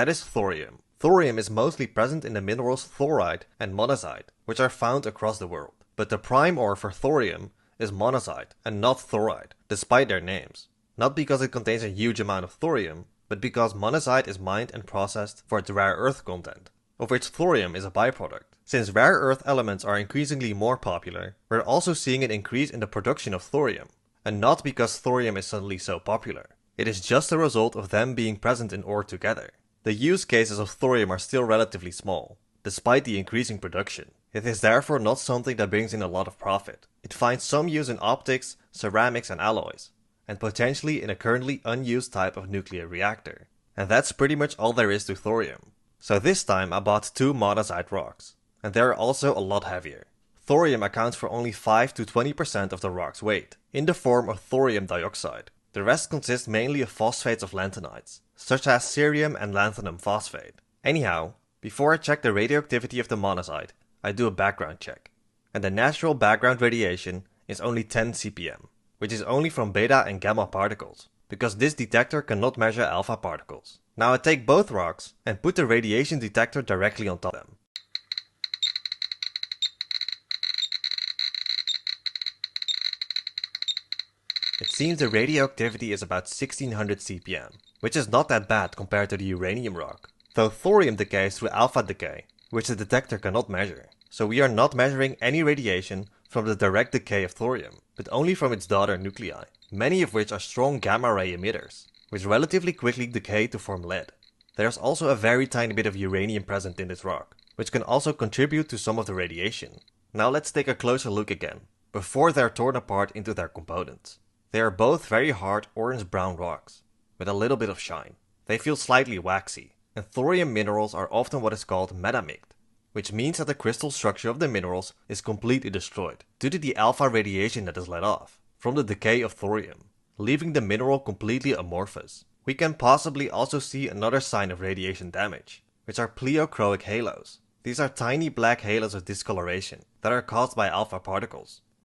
That is thorium. Thorium is mostly present in the minerals thorite and monazite, which are found across the world. But the prime ore for thorium is monazite and not thorite, despite their names. Not because it contains a huge amount of thorium, but because monazite is mined and processed for its rare earth content, of which thorium is a byproduct. Since rare earth elements are increasingly more popular, we're also seeing an increase in the production of thorium. And not because thorium is suddenly so popular. It is just a result of them being present in ore together. The use cases of thorium are still relatively small, despite the increasing production. It is therefore not something that brings in a lot of profit. It finds some use in optics, ceramics and alloys, and potentially in a currently unused type of nuclear reactor. And that's pretty much all there is to thorium. So this time I bought 2 monazite rocks, and they're also a lot heavier. Thorium accounts for only 5 to 20% of the rock's weight, in the form of thorium dioxide. The rest consists mainly of phosphates of lanthanides, such as cerium and lanthanum phosphate. Anyhow, before I check the radioactivity of the monazite, I do a background check. And the natural background radiation is only 10 cpm, which is only from beta and gamma particles, because this detector cannot measure alpha particles. Now I take both rocks and put the radiation detector directly on top of them. It seems the radioactivity is about 1600 cpm, which is not that bad compared to the uranium rock, though thorium decays through alpha decay, which the detector cannot measure. So we are not measuring any radiation from the direct decay of thorium, but only from its daughter nuclei, many of which are strong gamma ray emitters, which relatively quickly decay to form lead. There's also a very tiny bit of uranium present in this rock, which can also contribute to some of the radiation. Now let's take a closer look again, before they're torn apart into their components. They are both very hard orange-brown rocks, with a little bit of shine. They feel slightly waxy, and thorium minerals are often what is called metamict, which means that the crystal structure of the minerals is completely destroyed due to the alpha radiation that is let off from the decay of thorium, leaving the mineral completely amorphous. We can possibly also see another sign of radiation damage, which are pleochroic halos. These are tiny black halos of discoloration that are caused by alpha particles.